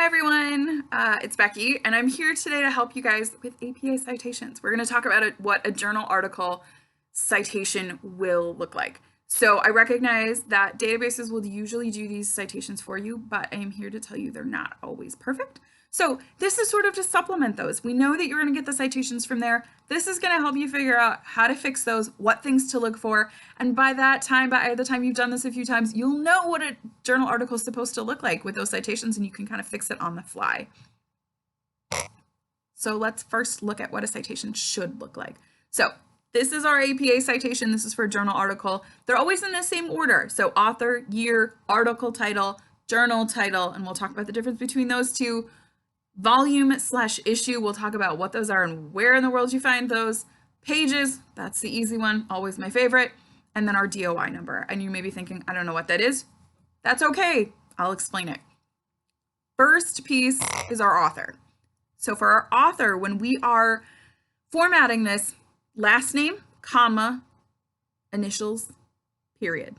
everyone, it's Becky, and I'm here today to help you guys with APA citations. We're going to talk about what a journal article citation will look like. So I recognize that databases will usually do these citations for you, but I am here to tell you they're not always perfect. So this is sort of to supplement those. We know that you're going to get the citations from there. This is going to help you figure out how to fix those, what things to look for. And by the time you've done this a few times, you'll know what a journal article is supposed to look like with those citations, and you can kind of fix it on the fly. So let's first look at what a citation should look like. So this is our APA citation. This is for a journal article. They're always in the same order. So author, year, article title, journal title, and we'll talk about the difference between those two. Volume/issue, we'll talk about what those are and where in the world you find those. Pages, that's the easy one, always my favorite. And then our DOI number. And you may be thinking, I don't know what that is. That's okay, I'll explain it. First piece is our author. So for our author, when we are formatting this, last name, comma, initials, period.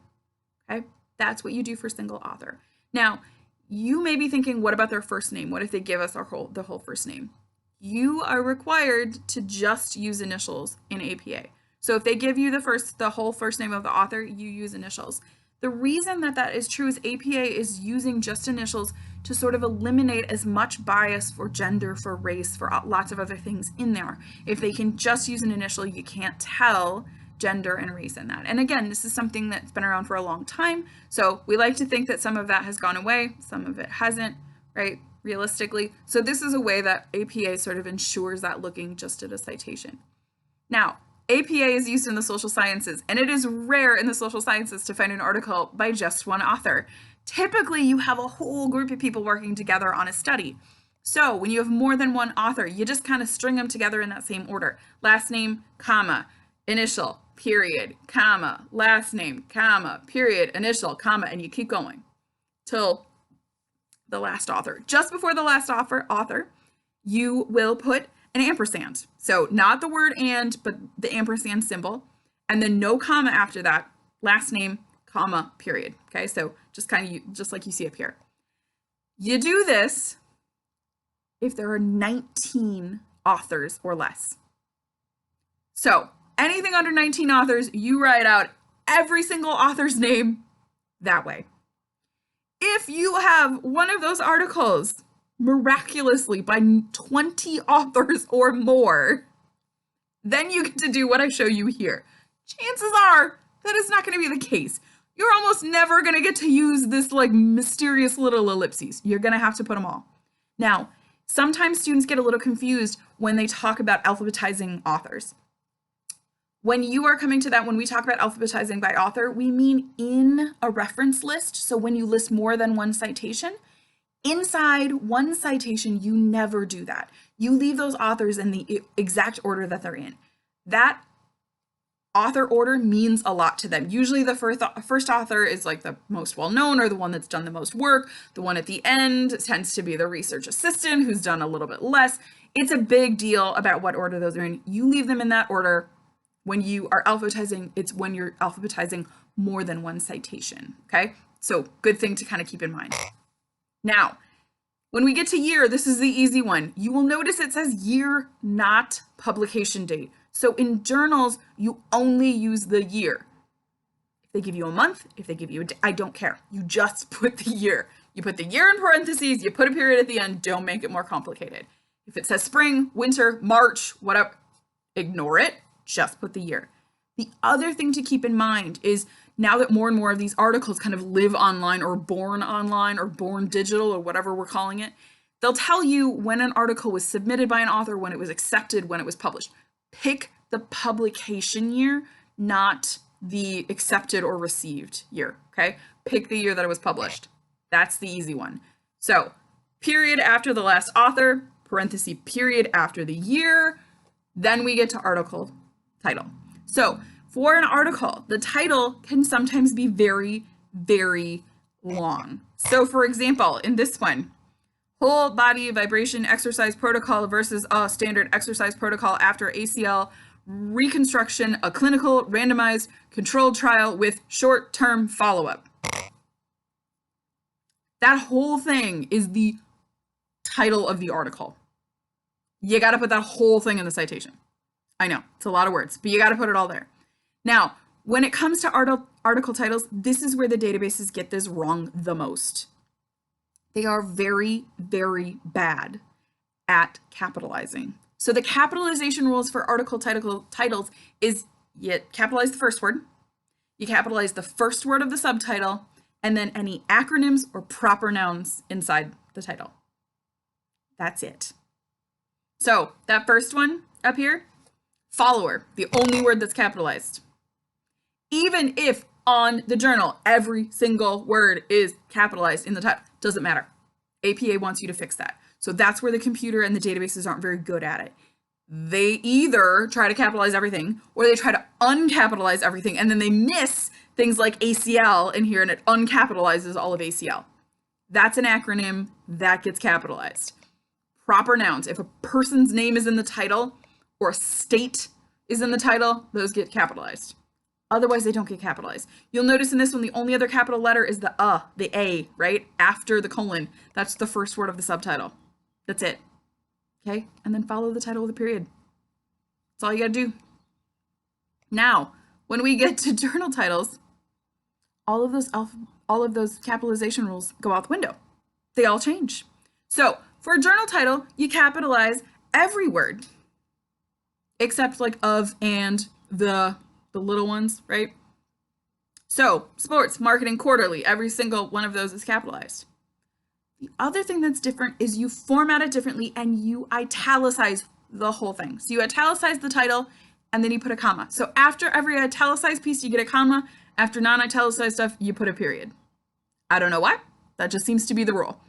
Okay, that's what you do for single author. Now, you may be thinking, what about their first name? What if they give us the whole first name? You are required to just use initials in APA. So if they give you the whole first name of the author, you use initials. The reason that is true is APA is using just initials to sort of eliminate as much bias for gender, for race, for lots of other things in there. If they can just use an initial, you can't tell gender and race in that. And again, this is something that's been around for a long time. So we like to think that some of that has gone away, some of it hasn't, right? Realistically. So this is a way that APA sort of ensures that looking just at a citation. Now, APA is used in the social sciences, and it is rare in the social sciences to find an article by just one author. Typically, you have a whole group of people working together on a study. So when you have more than one author, you just kind of string them together in that same order. Last name, comma, initial, period, comma, last name, comma, period, initial, comma, and you keep going till the last author. Just before the last author, you will put an ampersand. So not the word and, but the ampersand symbol, and then no comma after that, last name, comma, period. Okay, so just like you see up here. You do this if there are 19 authors or less. So anything under 19 authors, you write out every single author's name that way. If you have one of those articles miraculously by 20 authors or more, then you get to do what I show you here. Chances are that is not going to be the case. You're almost never going to get to use this like mysterious little ellipses. You're going to have to put them all. Now, sometimes students get a little confused when they talk about alphabetizing authors. When you are coming to that, when we talk about alphabetizing by author, we mean in a reference list. So when you list more than one citation, inside one citation, you never do that. You leave those authors in the exact order that they're in. That author order means a lot to them. Usually the first author is like the most well-known or the one that's done the most work. The one at the end tends to be the research assistant who's done a little bit less. It's a big deal about what order those are in. You leave them in that order. When you are alphabetizing, it's when you're alphabetizing more than one citation, okay? So good thing to kind of keep in mind. Now, when we get to year, this is the easy one. You will notice it says year, not publication date. So in journals, you only use the year. If they give you a month, if they give you I don't care. You just put the year. You put the year in parentheses, you put a period at the end, don't make it more complicated. If it says spring, winter, March, whatever, ignore it. Just put the year. The other thing to keep in mind is now that more and more of these articles kind of live online or born digital or whatever we're calling it, they'll tell you when an article was submitted by an author, when it was accepted, when it was published. Pick the publication year, not the accepted or received year, okay? Pick the year that it was published. That's the easy one. So period after the last author, parenthesis, period after the year, then we get to article title. So for an article, the title can sometimes be very, very long. So for example, in this one, whole body vibration exercise protocol versus a standard exercise protocol after ACL reconstruction, a clinical randomized controlled trial with short-term follow-up. That whole thing is the title of the article. You got to put that whole thing in the citation. I know, it's a lot of words, but you got to put it all there. Now, when it comes to article titles, this is where the databases get this wrong the most. They are very, very bad at capitalizing. So the capitalization rules for article titles is you capitalize the first word, you capitalize the first word of the subtitle, and then any acronyms or proper nouns inside the title. That's it. So that first one up here, follower, the only word that's capitalized. Even if on the journal, every single word is capitalized in the title, doesn't matter. APA wants you to fix that. So that's where the computer and the databases aren't very good at it. They either try to capitalize everything or they try to uncapitalize everything, and then they miss things like ACL in here and it uncapitalizes all of ACL. That's an acronym that gets capitalized. Proper nouns, if a person's name is in the title or a state is in the title, those get capitalized. Otherwise, they don't get capitalized. You'll notice in this one, the only other capital letter is the A, right? After the colon. That's the first word of the subtitle. That's it. Okay? And then follow the title with a period. That's all you gotta do. Now, when we get to journal titles, all of those capitalization rules go out the window. They all change. So, for a journal title, you capitalize every word except like of and the little ones, right? So, sports, marketing, quarterly, every single one of those is capitalized. The other thing that's different is you format it differently and you italicize the whole thing. So you italicize the title and then you put a comma. So after every italicized piece, you get a comma. After non-italicized stuff, you put a period. I don't know why. That just seems to be the rule.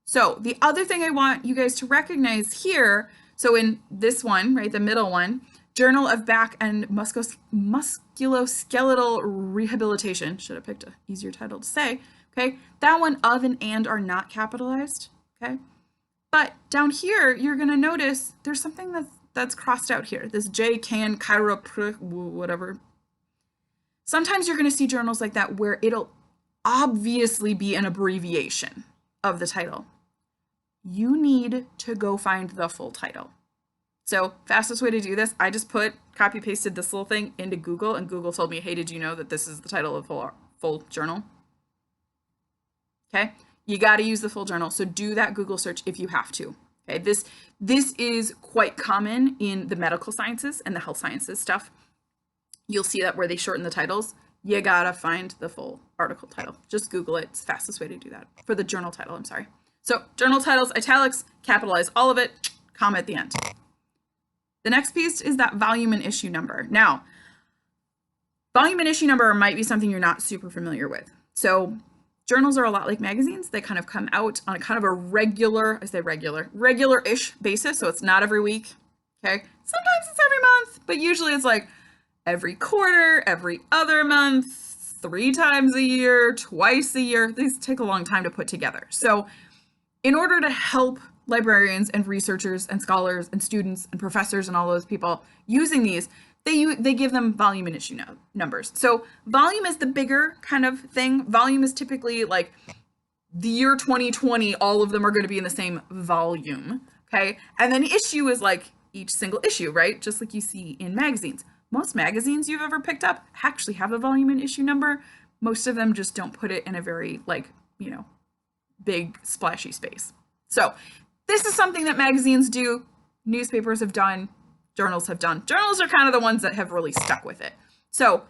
So the other thing I want you guys to recognize here, so in this one, right, the middle one, Journal of Back and Musculoskeletal Rehabilitation, should have picked an easier title to say, okay? That one, of and are not capitalized, okay? But down here, you're gonna notice there's something that's crossed out here. This J, can, chiropr, whatever. Sometimes you're gonna see journals like that where it'll obviously be an abbreviation of the title. You need to go find the full title. So fastest way to do this, I just copy pasted this little thing into Google, and Google told me, hey, did you know that this is the title of the full journal? Okay, you got to use the full journal. So do that Google search if you have to. Okay, this is quite common in the medical sciences and the health sciences stuff. You'll see that where they shorten the titles. You gotta find the full article title. Just Google it. It's the fastest way to do that. For the journal title, I'm sorry. So journal titles, italics, capitalize all of it, comma at the end. The next piece is that volume and issue number. Now, volume and issue number might be something you're not super familiar with. So journals are a lot like magazines. They kind of come out on a kind of a regular-ish basis. So it's not every week, okay? Sometimes it's every month, but usually it's like every quarter, every other month, 3 times a year, twice a year. These take a long time to put together. So in order to help librarians and researchers and scholars and students and professors and all those people using these, they give them volume and issue numbers. So volume is the bigger kind of thing. Volume is typically like the year 2020, all of them are going to be in the same volume, okay? And then issue is like each single issue, right? Just like you see in magazines. Most magazines you've ever picked up actually have a volume and issue number. Most of them just don't put it in a very, like, you know, big splashy space. So this is something that magazines do, newspapers have done, journals have done. Journals are kind of the ones that have really stuck with it. So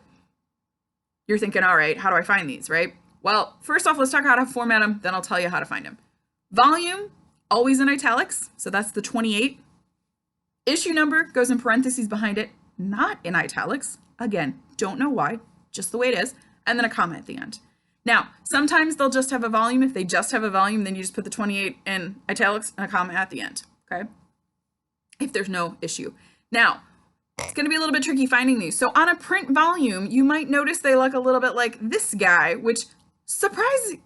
you're thinking, all right, how do I find these, right? Well, first off, let's talk how to format them, then I'll tell you how to find them. Volume, always in italics, so that's the 28. Issue number goes in parentheses behind it, not in italics. Again, don't know why, just the way it is, and then a comma at the end. Now, sometimes they'll just have a volume. If they just have a volume, then you just put the 28 in italics and a comma at the end, okay? If there's no issue. Now, it's gonna be a little bit tricky finding these. So on a print volume, you might notice they look a little bit like this guy, which, surprise,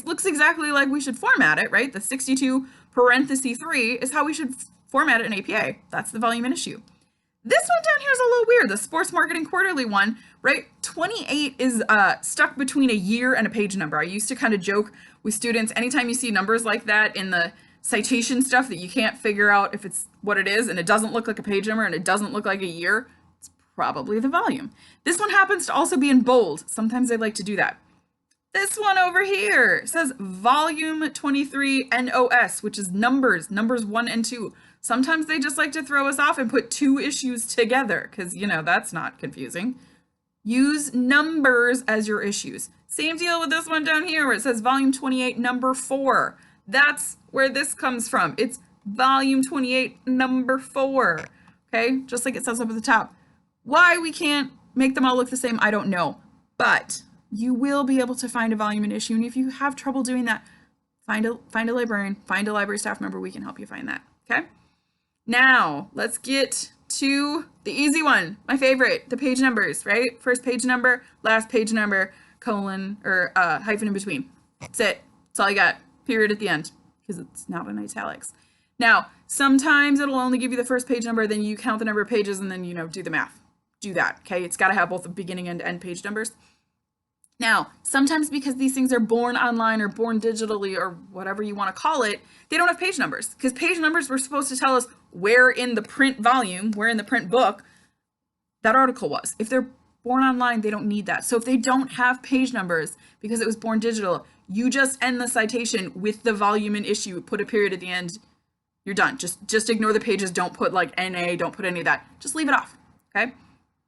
looks exactly like we should format it, right? The 62 parenthesis 3 is how we should format it in APA. That's the volume and issue. This one down here is a little weird, the Sports Marketing Quarterly one, right? 28 is stuck between a year and a page number. I used to kind of joke with students, anytime you see numbers like that in the citation stuff that you can't figure out if it's what it is, and it doesn't look like a page number and it doesn't look like a year, it's probably the volume. This one happens to also be in bold. Sometimes they like to do that. This one over here says volume 23 NOS, which is numbers 1 and 2. Sometimes they just like to throw us off and put 2 issues together because, you know, that's not confusing. Use numbers as your issues. Same deal with this one down here where it says volume 28, number 4. That's where this comes from. It's volume 28, number 4. Okay, just like it says up at the top. Why we can't make them all look the same, I don't know. But you will be able to find a volume and issue. And if you have trouble doing that, find a librarian, find a library staff member. We can help you find that. Okay. Now let's get to the easy one, my favorite, the page numbers, right? First page number, last page number, colon or hyphen in between. That's it. That's all you got. Period at the end because it's not in italics. Now, sometimes it'll only give you the first page number, then you count the number of pages and then, you know, do the math. Do that. Okay. It's got to have both the beginning and end page numbers. Now, sometimes because these things are born online or born digitally or whatever you want to call it, they don't have page numbers because page numbers were supposed to tell us where in the print volume, where in the print book that article was. If they're born online, they don't need that. So if they don't have page numbers because it was born digital, you just end the citation with the volume and issue, put a period at the end, you're done. Just ignore the pages. Don't put like NA, don't put any of that. Just leave it off. Okay.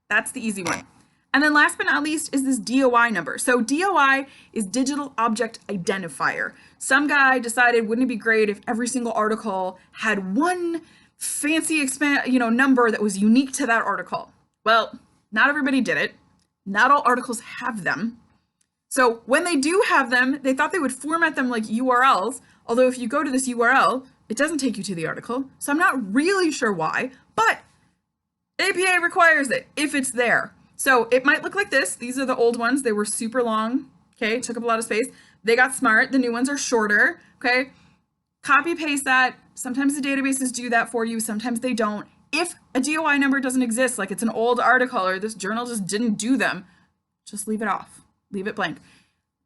That's the easy one. And then last but not least is this DOI number. So DOI is Digital Object Identifier. Some guy decided, wouldn't it be great if every single article had one fancy number that was unique to that article? Well, not everybody did it. Not all articles have them. So when they do have them, they thought they would format them like URLs. Although if you go to this URL, it doesn't take you to the article. So I'm not really sure why, but APA requires it if it's there. So it might look like this. These are the old ones. They were super long. Okay. Took up a lot of space. They got smart. The new ones are shorter. Okay. Copy paste that. Sometimes the databases do that for you. Sometimes they don't. If a DOI number doesn't exist, like it's an old article or this journal just didn't do them, just leave it off. Leave it blank.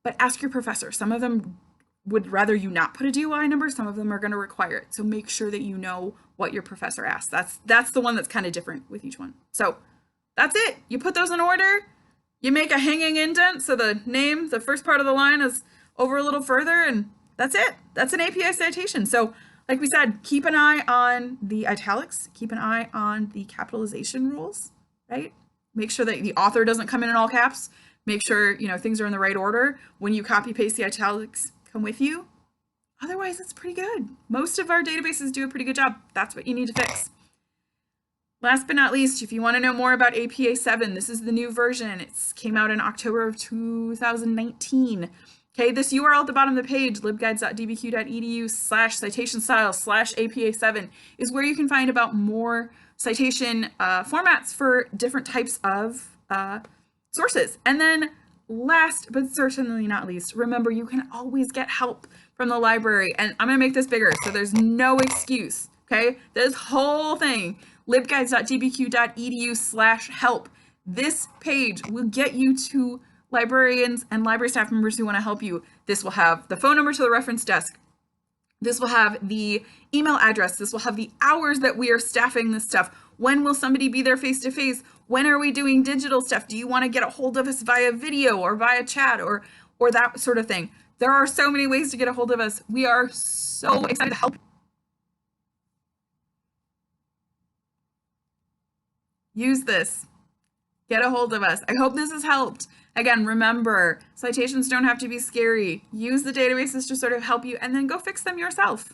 But ask your professor. Some of them would rather you not put a DOI number. Some of them are going to require it. So make sure that you know what your professor asks. That's the one that's kind of different with each one. So that's it. You put those in order. You make a hanging indent so the name, the first part of the line is over a little further, and that's it. That's an APA citation. So like we said, keep an eye on the italics. Keep an eye on the capitalization rules, right? Make sure that the author doesn't come in all caps. Make sure, you know, things are in the right order. When you copy paste, the italics come with you. Otherwise, it's pretty good. Most of our databases do a pretty good job. That's what you need to fix. Last but not least, if you want to know more about APA 7, this is the new version. It came out in October of 2019. Okay, this URL at the bottom of the page, libguides.dbq.edu/citation-style/APA7 is where you can find about more citation formats for different types of sources. And then last but certainly not least, remember you can always get help from the library. And I'm going to make this bigger so there's no excuse. Okay, this whole thing, libguides.dbq.edu/help. This page will get you to librarians and library staff members who want to help you. This will have the phone number to the reference desk. This will have the email address. This will have the hours that we are staffing this stuff. When will somebody be there face to face? When are we doing digital stuff? Do you want to get a hold of us via video or via chat or that sort of thing? There are so many ways to get a hold of us. We are so excited to help. Use this. Get a hold of us. I hope this has helped. Again, remember, citations don't have to be scary. Use the databases to sort of help you and then go fix them yourself.